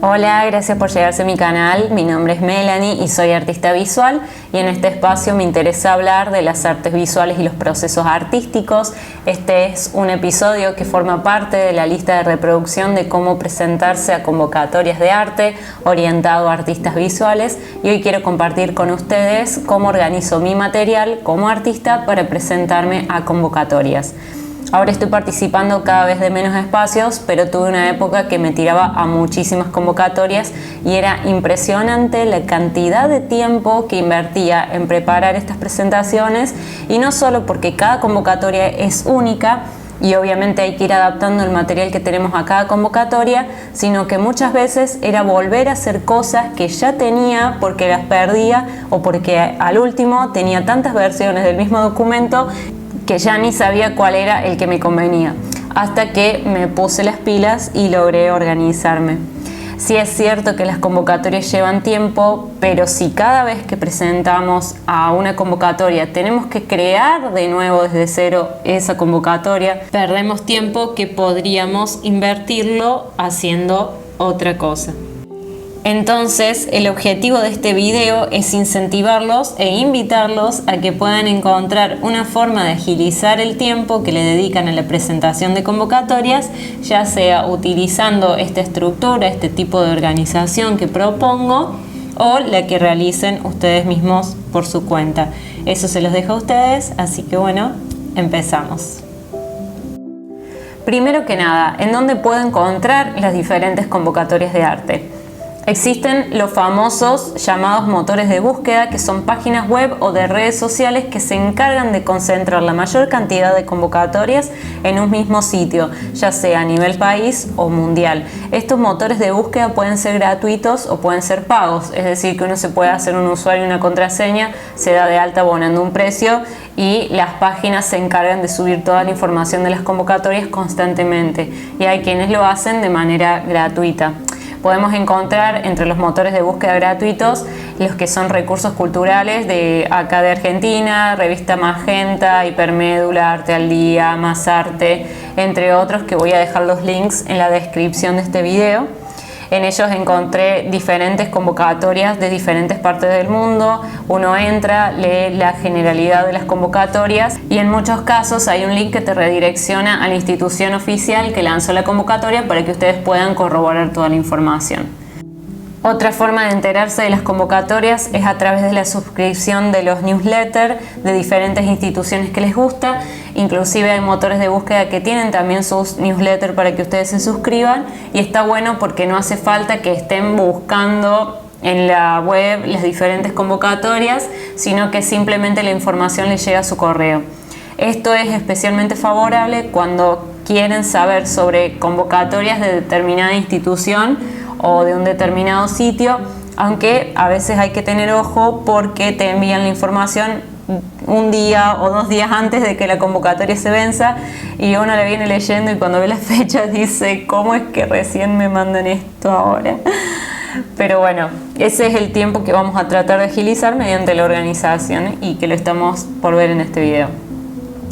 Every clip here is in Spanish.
Hola, gracias por llegarse a mi canal. Mi nombre es Melanie y soy artista visual, y en este espacio me interesa hablar de las artes visuales y los procesos artísticos. Este es un episodio que forma parte de la lista de reproducción de cómo presentarse a convocatorias de arte orientado a artistas visuales, y hoy quiero compartir con ustedes cómo organizo mi material como artista para presentarme a convocatorias. Ahora estoy participando cada vez de menos espacios, pero tuve una época que me tiraba a muchísimas convocatorias y era impresionante la cantidad de tiempo que invertía en preparar estas presentaciones, y no solo porque cada convocatoria es única y obviamente hay que ir adaptando el material que tenemos a cada convocatoria, sino que muchas veces era volver a hacer cosas que ya tenía porque las perdía o porque al último tenía tantas versiones del mismo documento que ya ni sabía cuál era el que me convenía, hasta que me puse las pilas y logré organizarme. Sí es cierto que las convocatorias llevan tiempo, pero si cada vez que presentamos a una convocatoria tenemos que crear de nuevo desde cero esa convocatoria, perdemos tiempo que podríamos invertirlo haciendo otra cosa. Entonces, el objetivo de este video es incentivarlos e invitarlos a que puedan encontrar una forma de agilizar el tiempo que le dedican a la presentación de convocatorias, ya sea utilizando esta estructura, este tipo de organización que propongo, o la que realicen ustedes mismos por su cuenta. Eso se los dejo a ustedes, así que bueno, empezamos. Primero que nada, ¿en dónde puedo encontrar las diferentes convocatorias de arte? Existen los famosos llamados motores de búsqueda, que son páginas web o de redes sociales que se encargan de concentrar la mayor cantidad de convocatorias en un mismo sitio, ya sea a nivel país o mundial. Estos motores de búsqueda pueden ser gratuitos o pueden ser pagos, es decir, que uno se puede hacer un usuario y una contraseña, se da de alta abonando un precio y las páginas se encargan de subir toda la información de las convocatorias constantemente, y hay quienes lo hacen de manera gratuita. Podemos encontrar entre los motores de búsqueda gratuitos los que son recursos culturales de acá de Argentina, Revista Magenta, Hipermédula, Arte al Día, Más Arte, entre otros, que voy a dejar los links en la descripción de este video. En ellos encontré diferentes convocatorias de diferentes partes del mundo. Uno entra, lee la generalidad de las convocatorias y en muchos casos hay un link que te redirecciona a la institución oficial que lanzó la convocatoria para que ustedes puedan corroborar toda la información. Otra forma de enterarse de las convocatorias es a través de la suscripción de los newsletters de diferentes instituciones que les gusta. Inclusive hay motores de búsqueda que tienen también sus newsletters para que ustedes se suscriban, y está bueno porque no hace falta que estén buscando en la web las diferentes convocatorias, sino que simplemente la información les llega a su correo. Esto es especialmente favorable cuando quieren saber sobre convocatorias de determinada institución o de un determinado sitio, aunque a veces hay que tener ojo porque te envían la información un día o 2 días antes de que la convocatoria se venza, y uno la viene leyendo y cuando ve las fechas dice, ¿cómo es que recién me mandan esto ahora? Pero bueno, ese es el tiempo que vamos a tratar de agilizar mediante la organización, y que lo estamos por ver en este video.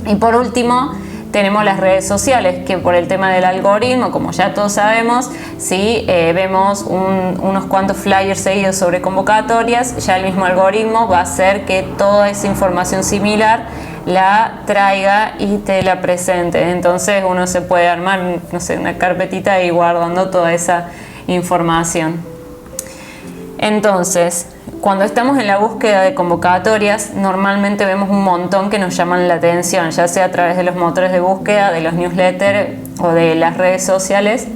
Y por último, tenemos las redes sociales, que por el tema del algoritmo, como ya todos sabemos, si vemos unos cuantos flyers seguidos sobre convocatorias, ya el mismo algoritmo va a hacer que toda esa información similar la traiga y te la presente. Entonces uno se puede armar, no sé, una carpetita y guardando toda esa información. Entonces, cuando estamos en la búsqueda de convocatorias, normalmente vemos un montón que nos llaman la atención, ya sea a través de los motores de búsqueda, de los newsletters o de las redes sociales.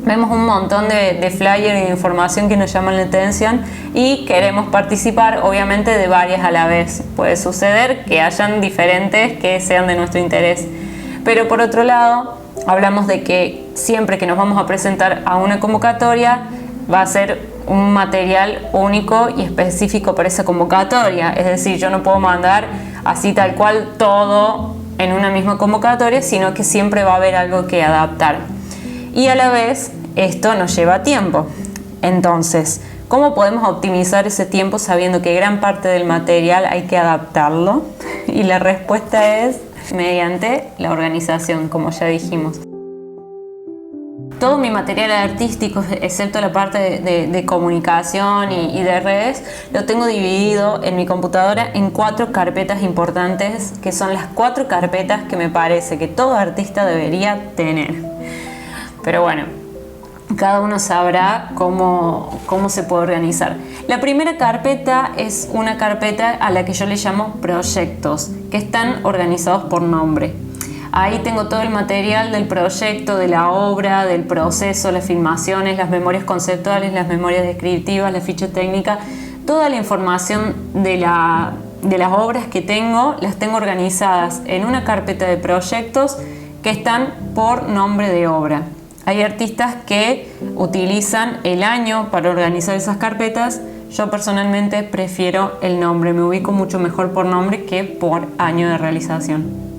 Vemos un montón de flyers y de información que nos llaman la atención y queremos participar, obviamente, de varias a la vez. Puede suceder que hayan diferentes que sean de nuestro interés. Pero por otro lado, hablamos de que siempre que nos vamos a presentar a una convocatoria va a ser un material único y específico para esa convocatoria. Es decir, yo no puedo mandar así tal cual todo en una misma convocatoria, sino que siempre va a haber algo que adaptar. Y a la vez, esto nos lleva tiempo. Entonces, ¿cómo podemos optimizar ese tiempo sabiendo que gran parte del material hay que adaptarlo? Y la respuesta es mediante la organización, como ya dijimos. Todo mi material artístico, excepto la parte de comunicación y de redes, lo tengo dividido en mi computadora en 4 carpetas importantes, que son las 4 carpetas que me parece que todo artista debería tener. Pero bueno, cada uno sabrá cómo se puede organizar. La primera carpeta es una carpeta a la que yo le llamo proyectos, que están organizados por nombre. Ahí tengo todo el material del proyecto, de la obra, del proceso, las filmaciones, las memorias conceptuales, las memorias descriptivas, la ficha técnica. Toda la información de las obras que tengo, las tengo organizadas en una carpeta de proyectos que están por nombre de obra. Hay artistas que utilizan el año para organizar esas carpetas. Yo personalmente prefiero el nombre, me ubico mucho mejor por nombre que por año de realización.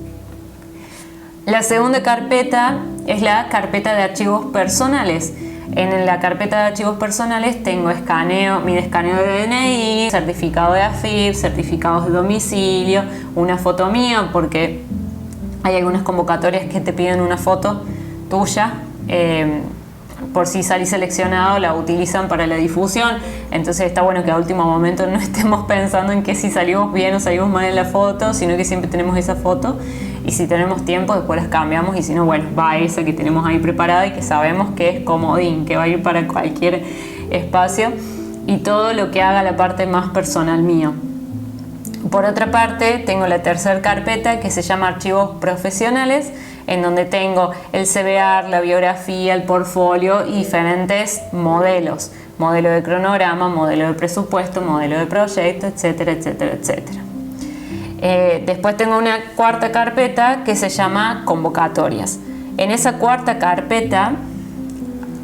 La segunda carpeta es la carpeta de archivos personales. En la carpeta de archivos personales tengo mi escaneo de DNI, certificado de AFIP, certificados de domicilio, una foto mía, porque hay algunas convocatorias que te piden una foto tuya. Por si salís seleccionado, la utilizan para la difusión. Entonces está bueno que a último momento no estemos pensando en que si salimos bien o salimos mal en la foto, sino que siempre tenemos esa foto. Y si tenemos tiempo, después las cambiamos, y si no, bueno, va esa que tenemos ahí preparada y que sabemos que es comodín, que va a ir para cualquier espacio, y todo lo que haga la parte más personal mío. Por otra parte, tengo la tercera carpeta que se llama archivos profesionales, en donde tengo el CVR, la biografía, el portfolio y diferentes modelos. Modelo de cronograma, modelo de presupuesto, modelo de proyecto, etcétera, etcétera, etcétera. Después tengo una cuarta carpeta que se llama convocatorias. En esa cuarta carpeta,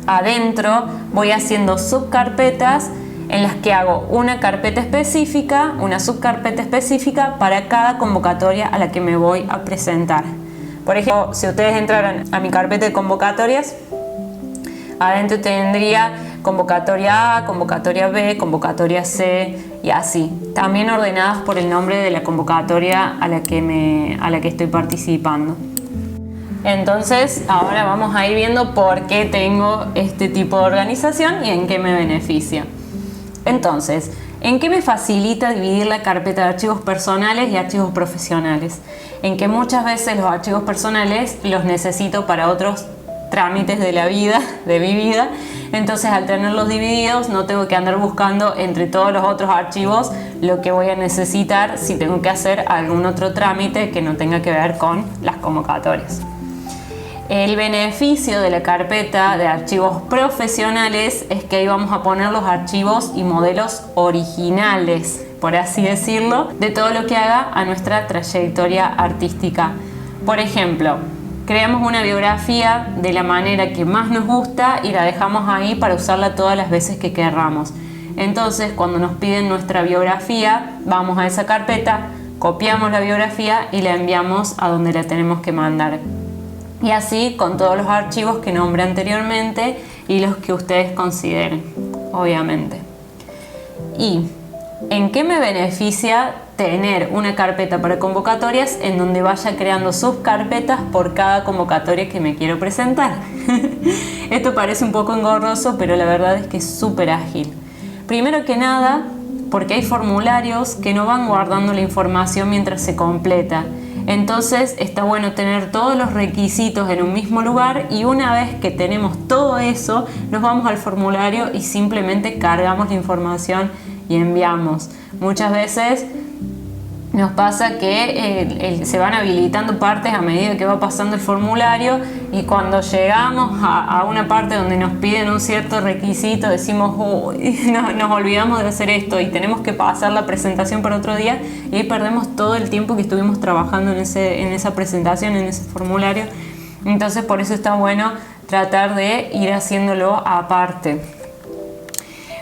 adentro, voy haciendo subcarpetas en las que hago una carpeta específica, una subcarpeta específica para cada convocatoria a la que me voy a presentar. Por ejemplo, si ustedes entraran a mi carpeta de convocatorias, adentro tendría convocatoria A, convocatoria B, convocatoria C y así. También ordenadas por el nombre de la convocatoria a la que estoy participando. Entonces, ahora vamos a ir viendo por qué tengo este tipo de organización y en qué me beneficia. Entonces, ¿en qué me facilita dividir la carpeta de archivos personales y archivos profesionales? En que muchas veces los archivos personales los necesito para otros trámites de mi vida. Entonces, al tenerlos divididos, no tengo que andar buscando entre todos los otros archivos lo que voy a necesitar si tengo que hacer algún otro trámite que no tenga que ver con las convocatorias. El beneficio de la carpeta de archivos profesionales es que ahí vamos a poner los archivos y modelos originales, por así decirlo, de todo lo que haga a nuestra trayectoria artística. Por ejemplo, creamos una biografía de la manera que más nos gusta y la dejamos ahí para usarla todas las veces que querramos. Entonces, cuando nos piden nuestra biografía, vamos a esa carpeta, copiamos la biografía y la enviamos a donde la tenemos que mandar. Y así con todos los archivos que nombré anteriormente y los que ustedes consideren, obviamente. ¿Y en qué me beneficia tener una carpeta para convocatorias en donde vaya creando subcarpetas por cada convocatoria que me quiero presentar? Esto parece un poco engorroso, pero la verdad es que es súper ágil. Primero que nada, porque hay formularios que no van guardando la información mientras se completa. Entonces está bueno tener todos los requisitos en un mismo lugar, y una vez que tenemos todo eso, nos vamos al formulario y simplemente cargamos la información y enviamos. Muchas veces nos pasa que se van habilitando partes a medida que va pasando el formulario, y cuando llegamos a una parte donde nos piden un cierto requisito, decimos nos olvidamos de hacer esto y tenemos que pasar la presentación para otro día, y ahí perdemos todo el tiempo que estuvimos trabajando en esa presentación, en ese formulario. Entonces, por eso está bueno tratar de ir haciéndolo aparte.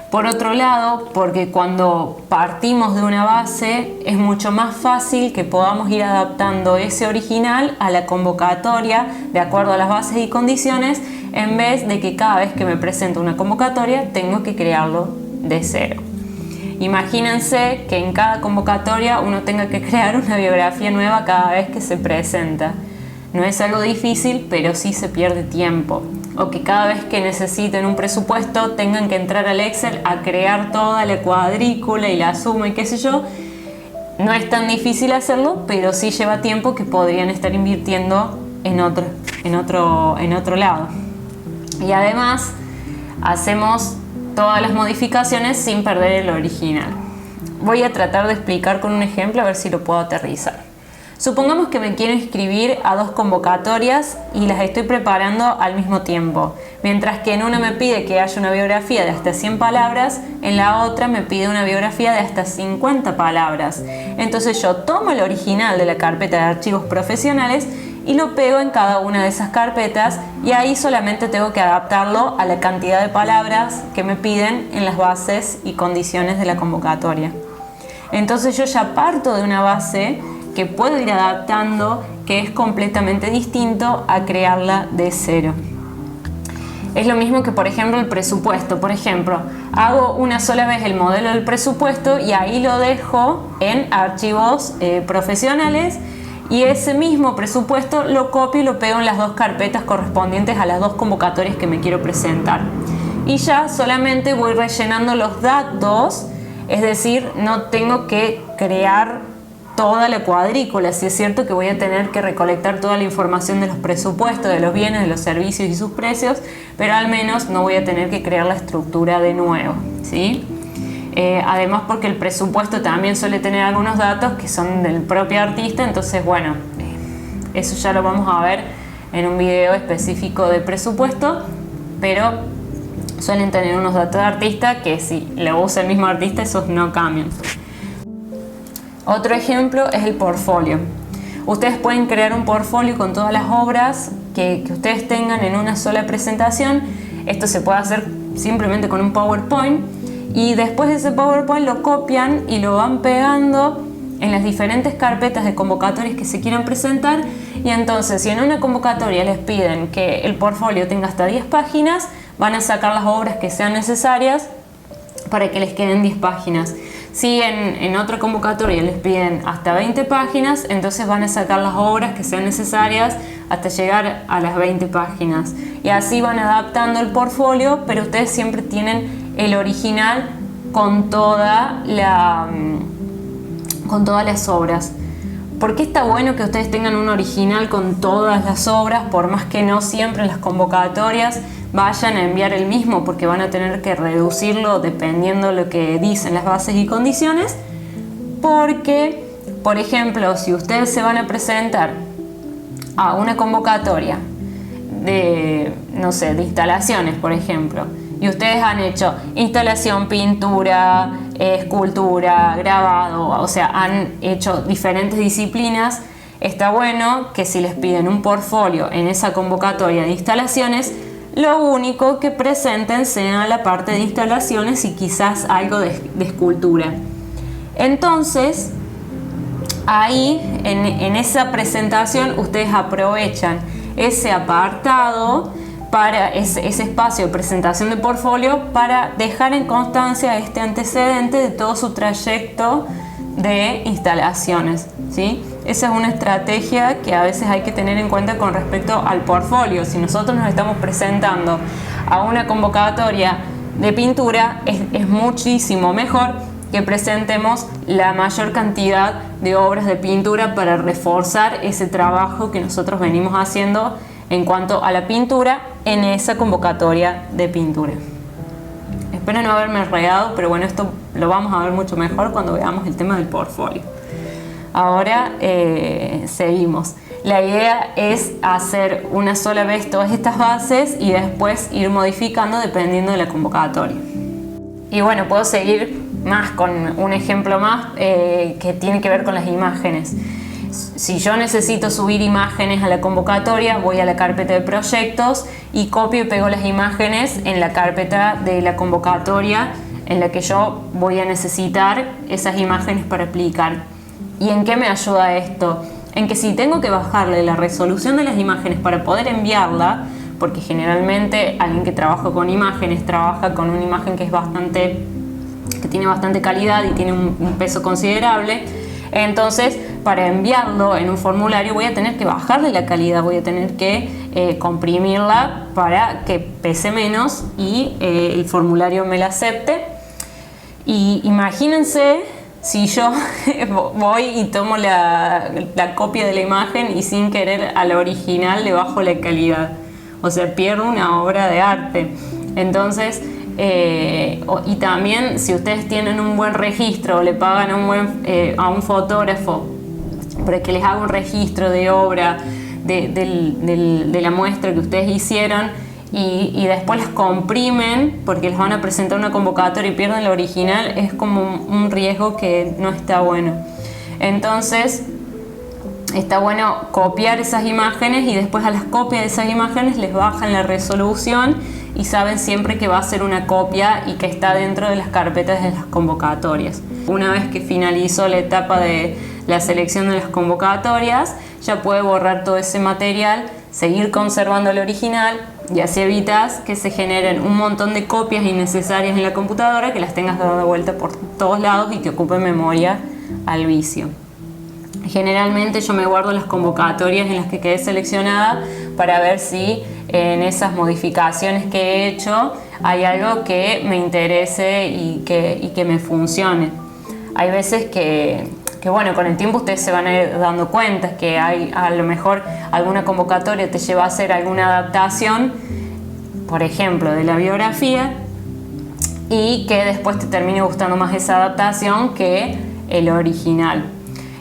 Por otro lado, porque cuando partimos de una base es mucho más fácil que podamos ir adaptando ese original a la convocatoria de acuerdo a las bases y condiciones, en vez de que cada vez que me presento una convocatoria tengo que crearlo de cero. Imagínense que en cada convocatoria uno tenga que crear una biografía nueva cada vez que se presenta. No es algo difícil, pero sí se pierde tiempo. o que cada vez que necesiten un presupuesto tengan que entrar al Excel a crear toda la cuadrícula y la suma y qué sé yo. No es tan difícil hacerlo, pero sí lleva tiempo que podrían estar invirtiendo en otro lado. Y además hacemos todas las modificaciones sin perder el original. Voy a tratar de explicar con un ejemplo a ver si lo puedo aterrizar. Supongamos que me quiero inscribir a 2 convocatorias y las estoy preparando al mismo tiempo. Mientras que en una me pide que haya una biografía de hasta 100 palabras, en la otra me pide una biografía de hasta 50 palabras. Entonces yo tomo el original de la carpeta de archivos profesionales y lo pego en cada una de esas carpetas, y ahí solamente tengo que adaptarlo a la cantidad de palabras que me piden en las bases y condiciones de la convocatoria. Entonces yo ya parto de una base que puedo ir adaptando, que es completamente distinto a crearla de cero. Es lo mismo que, por ejemplo, el presupuesto. Por ejemplo, hago una sola vez el modelo del presupuesto y ahí lo dejo en archivos profesionales, y ese mismo presupuesto lo copio y lo pego en las 2 carpetas correspondientes a las 2 convocatorias que me quiero presentar. Y ya solamente voy rellenando los datos, es decir, no tengo que crear toda la cuadrícula. Sí es cierto que voy a tener que recolectar toda la información de los presupuestos, de los bienes, de los servicios y sus precios, pero al menos no voy a tener que crear la estructura de nuevo, ¿sí? Además, porque el presupuesto también suele tener algunos datos que son del propio artista, entonces bueno, eso ya lo vamos a ver en un video específico de presupuesto, pero suelen tener unos datos de artista que si lo usa el mismo artista, esos no cambian. Otro ejemplo es el portfolio. Ustedes pueden crear un portfolio con todas las obras que ustedes tengan en una sola presentación. Esto se puede hacer simplemente con un PowerPoint, y después de ese PowerPoint lo copian y lo van pegando en las diferentes carpetas de convocatorias que se quieran presentar. Y entonces, si en una convocatoria les piden que el portfolio tenga hasta 10 páginas, van a sacar las obras que sean necesarias para que les queden 10 páginas. Si en otra convocatoria les piden hasta 20 páginas, entonces van a sacar las obras que sean necesarias hasta llegar a las 20 páginas. Y así van adaptando el portfolio, pero ustedes siempre tienen el original con todas las obras. ¿Por qué está bueno que ustedes tengan un original con todas las obras, por más que no siempre en las convocatorias vayan a enviar el mismo, porque van a tener que reducirlo dependiendo de lo que dicen las bases y condiciones? Porque, por ejemplo, si ustedes se van a presentar a una convocatoria de, no sé, de instalaciones, por ejemplo, y ustedes han hecho instalación, pintura, escultura, grabado, o sea, han hecho diferentes disciplinas, está bueno que si les piden un portfolio en esa convocatoria de instalaciones, lo único que presenten sea la parte de instalaciones y quizás algo de escultura. Entonces, ahí en esa presentación ustedes aprovechan ese apartado, para ese espacio de presentación de portfolio, para dejar en constancia este antecedente de todo su trayecto de instalaciones, ¿sí? Esa es una estrategia que a veces hay que tener en cuenta con respecto al portfolio. Si nosotros nos estamos presentando a una convocatoria de pintura, es muchísimo mejor que presentemos la mayor cantidad de obras de pintura para reforzar ese trabajo que nosotros venimos haciendo en cuanto a la pintura en esa convocatoria de pintura. Espero no haberme enredado, pero bueno, esto lo vamos a ver mucho mejor cuando veamos el tema del portfolio. Ahora seguimos. La idea es hacer una sola vez todas estas bases y después ir modificando dependiendo de la convocatoria. Y bueno, puedo seguir más con un ejemplo más que tiene que ver con las imágenes. Si yo necesito subir imágenes a la convocatoria, voy a la carpeta de proyectos y copio y pego las imágenes en la carpeta de la convocatoria en la que yo voy a necesitar esas imágenes para aplicar. ¿Y en qué me ayuda esto? En que si tengo que bajarle la resolución de las imágenes para poder enviarla, porque generalmente alguien que trabaja con imágenes trabaja con una imagen que tiene bastante calidad y tiene un peso considerable, entonces para enviarlo en un formulario voy a tener que bajarle la calidad, voy a tener que comprimirla para que pese menos y el formulario me la acepte. Y imagínense si yo voy y tomo la copia de la imagen y sin querer a la original le bajo la calidad. O sea, pierdo una obra de arte. Entonces, y también si ustedes tienen un buen registro o le pagan a un fotógrafo para que les haga un registro de obra de la muestra que ustedes hicieron y después las comprimen porque les van a presentar una convocatoria y pierden la original, es como un riesgo que no está bueno. Entonces está bueno copiar esas imágenes y después a las copias de esas imágenes les bajan la resolución y saben siempre que va a ser una copia y que está dentro de las carpetas de las convocatorias. Una vez que finalizó la etapa de la selección de las convocatorias, ya puede borrar todo ese material, seguir conservando el original y así evitas que se generen un montón de copias innecesarias en la computadora, que las tengas dado vuelta por todos lados y que ocupen memoria al vicio. Generalmente yo me guardo las convocatorias en las que quedé seleccionada para ver si en esas modificaciones que he hecho hay algo que me interese y que me funcione. Hay veces que bueno, con el tiempo ustedes se van a ir dando cuenta que hay a lo mejor alguna convocatoria te lleva a hacer alguna adaptación, por ejemplo, de la biografía, y que después te termine gustando más esa adaptación que el original.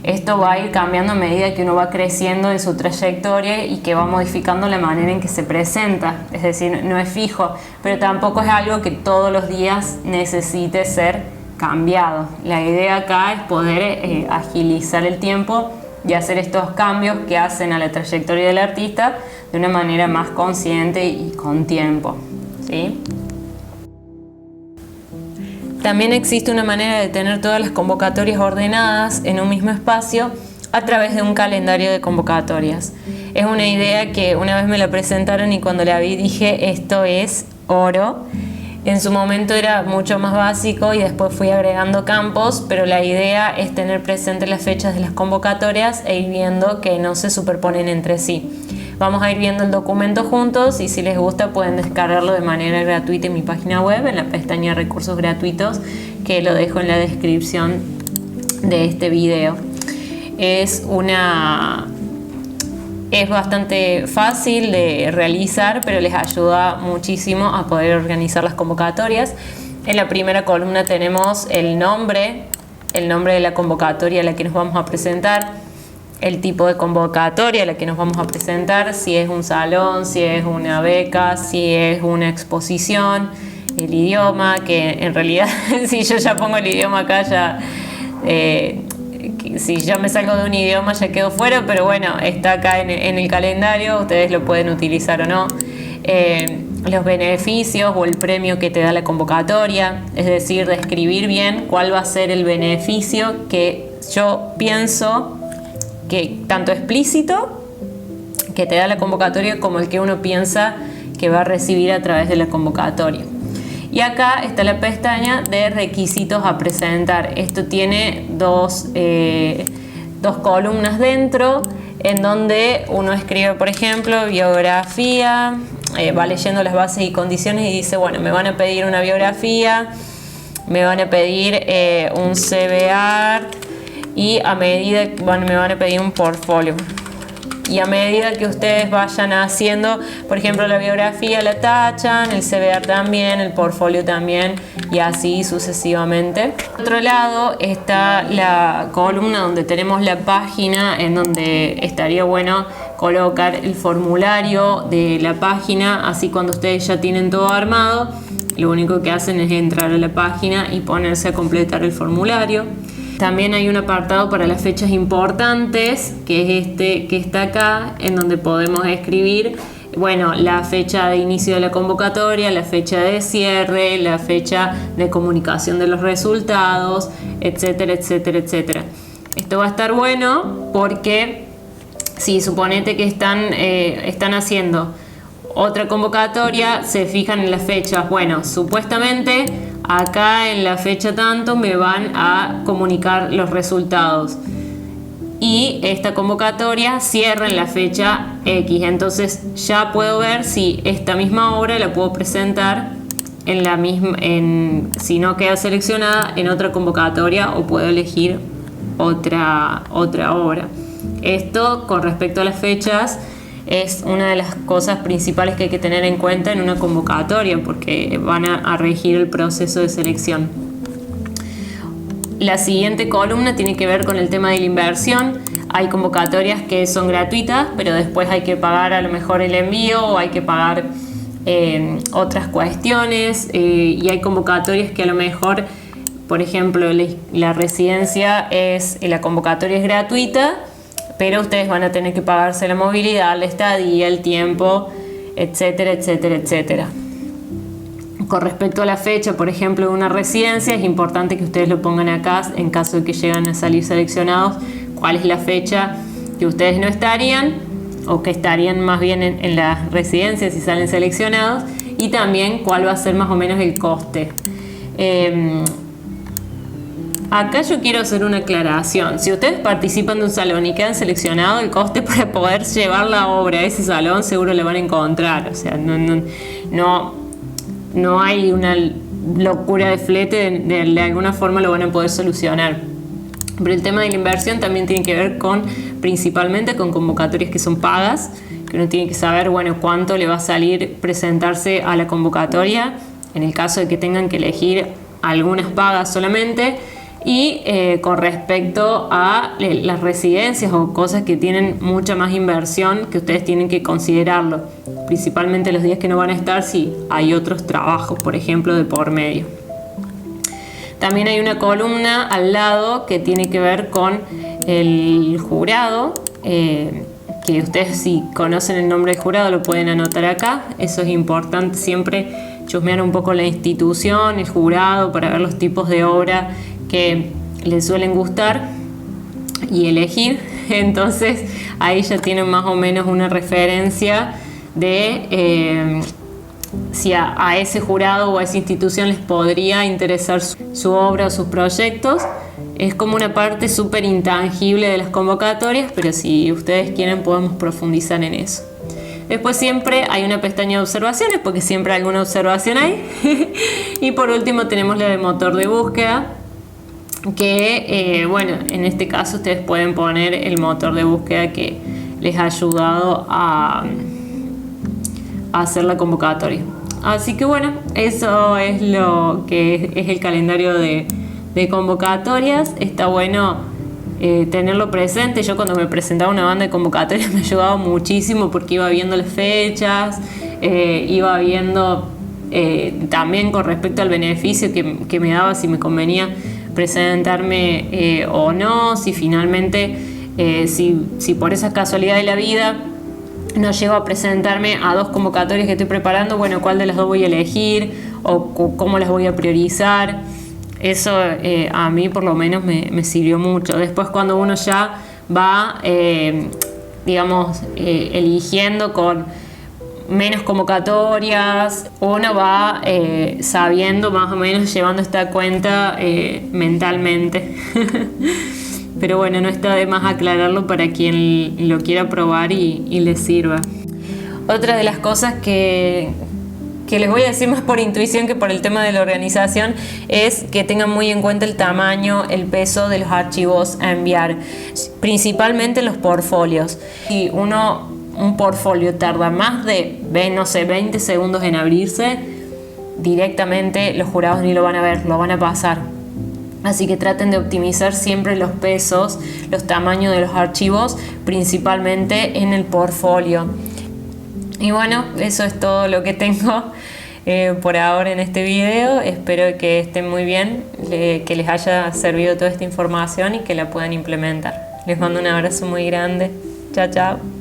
Esto va a ir cambiando a medida que uno va creciendo en su trayectoria y que va modificando la manera en que se presenta. Es decir, no es fijo, pero tampoco es algo que todos los días necesite ser cambiado. La idea acá es poder agilizar el tiempo y hacer estos cambios que hacen a la trayectoria del artista de una manera más consciente y con tiempo, ¿sí? También existe una manera de tener todas las convocatorias ordenadas en un mismo espacio a través de un calendario de convocatorias. Es una idea que una vez me la presentaron y cuando la vi dije, esto es oro. En su momento era mucho más básico y después fui agregando campos, pero la idea es tener presente las fechas de las convocatorias e ir viendo que no se superponen entre sí. Vamos a ir viendo el documento juntos y si les gusta pueden descargarlo de manera gratuita en mi página web, en la pestaña Recursos Gratuitos, que lo dejo en la descripción de este video. Es bastante fácil de realizar, pero les ayuda muchísimo a poder organizar las convocatorias. En la primera columna tenemos el nombre de la convocatoria a la que nos vamos a presentar, el tipo de convocatoria a la que nos vamos a presentar, si es un salón, si es una beca, si es una exposición, el idioma, que en realidad si yo ya pongo el idioma acá ya... si yo me salgo de un idioma ya quedo fuera, pero bueno, está acá en el calendario, ustedes lo pueden utilizar o no. Los beneficios o el premio que te da la convocatoria, es decir, describir bien cuál va a ser el beneficio que yo pienso que tanto explícito que te da la convocatoria como el que uno piensa que va a recibir a través de la convocatoria. Y acá está la pestaña de requisitos a presentar. Esto tiene dos columnas dentro, en donde uno escribe, por ejemplo, biografía, va leyendo las bases y condiciones y dice, bueno, me van a pedir una biografía, me van a pedir un CV Art y a medida, bueno, me van a pedir un portfolio. Y a medida que ustedes vayan haciendo, por ejemplo, la biografía la tachan, el CV también, el portfolio también, y así sucesivamente. Por otro lado está la columna donde tenemos la página, en donde estaría bueno colocar el formulario de la página, así cuando ustedes ya tienen todo armado, lo único que hacen es entrar a la página y ponerse a completar el formulario. También hay un apartado para las fechas importantes, que es este que está acá, en donde podemos escribir, bueno, la fecha de inicio de la convocatoria, la fecha de cierre, la fecha de comunicación de los resultados, etcétera, etcétera, etcétera. Esto va a estar bueno porque si suponete que están haciendo otra convocatoria, se fijan en las fechas. Bueno, supuestamente acá en la fecha tanto me van a comunicar los resultados. y esta convocatoria cierra en la fecha X. Entonces ya puedo ver si esta misma obra la puedo presentar en la misma, si no queda seleccionada, en otra convocatoria, o puedo elegir otra obra. Esto, con respecto a las fechas, es una de las cosas principales que hay que tener en cuenta en una convocatoria, porque van a regir el proceso de selección. La siguiente columna tiene que ver con el tema de la inversión. Hay convocatorias que son gratuitas, pero después hay que pagar a lo mejor el envío, o hay que pagar otras cuestiones, y hay convocatorias que a lo mejor, por ejemplo, la residencia la convocatoria es gratuita, pero ustedes van a tener que pagarse la movilidad, la estadía, el tiempo, etcétera, etcétera, etcétera. Con respecto a la fecha, por ejemplo, de una residencia, es importante que ustedes lo pongan acá en caso de que lleguen a salir seleccionados, cuál es la fecha que ustedes no estarían, o que estarían más bien en la residencia si salen seleccionados, y también cuál va a ser más o menos el coste. Acá yo quiero hacer una aclaración. Si ustedes participan de un salón y quedan seleccionados, el coste para poder llevar la obra a ese salón seguro lo van a encontrar. O sea, no hay una locura de flete, de alguna forma lo van a poder solucionar. Pero el tema de la inversión también tiene que ver principalmente con convocatorias que son pagas, que uno tiene que saber, bueno, cuánto le va a salir presentarse a la convocatoria, en el caso de que tengan que elegir algunas pagas solamente. Y con respecto a las residencias o cosas que tienen mucha más inversión, que ustedes tienen que considerarlo, principalmente los días que no van a estar, si hay otros trabajos, por ejemplo, de por medio. También hay una columna al lado que tiene que ver con el jurado, que ustedes, si conocen el nombre del jurado, lo pueden anotar acá. Eso es importante, siempre chusmear un poco la institución, el jurado, para ver los tipos de obra que les suelen gustar y elegir. Entonces ahí ya tienen más o menos una referencia de si a ese jurado o a esa institución les podría interesar su obra o sus proyectos. Es como una parte súper intangible de las convocatorias, pero si ustedes quieren podemos profundizar en eso. Después siempre hay una pestaña de observaciones, porque siempre alguna observación hay. Y por último tenemos la de motor de búsqueda, que bueno, en este caso ustedes pueden poner el motor de búsqueda que les ha ayudado a hacer la convocatoria. Así que bueno, eso es lo que es el calendario de convocatorias. Está bueno tenerlo presente. Yo cuando me presentaba una banda de convocatorias me ayudaba muchísimo, porque iba viendo las fechas, iba viendo también con respecto al beneficio que me daba, si me convenía presentarme o no, si finalmente, si por esa casualidad de la vida no llego a presentarme a dos convocatorias que estoy preparando, bueno, cuál de las dos voy a elegir o cómo las voy a priorizar. Eso a mí por lo menos me sirvió mucho. Después, cuando uno ya va, digamos, eligiendo con menos convocatorias, uno va sabiendo más o menos, llevando esta cuenta mentalmente. Pero bueno, no está de más aclararlo para quien lo quiera probar y le sirva. Otra de las cosas que les voy a decir más por intuición que por el tema de la organización es que tengan muy en cuenta el tamaño, el peso de los archivos a enviar, principalmente los portfolios. Si un portfolio tarda más de 20 segundos en abrirse, directamente los jurados ni lo van a ver, lo van a pasar. Así que traten de optimizar siempre los pesos, los tamaños de los archivos, principalmente en el portfolio. Y bueno, eso es todo lo que tengo por ahora en este video. Espero que estén muy bien, que les haya servido toda esta información y que la puedan implementar. Les mando un abrazo muy grande. Chao, chao.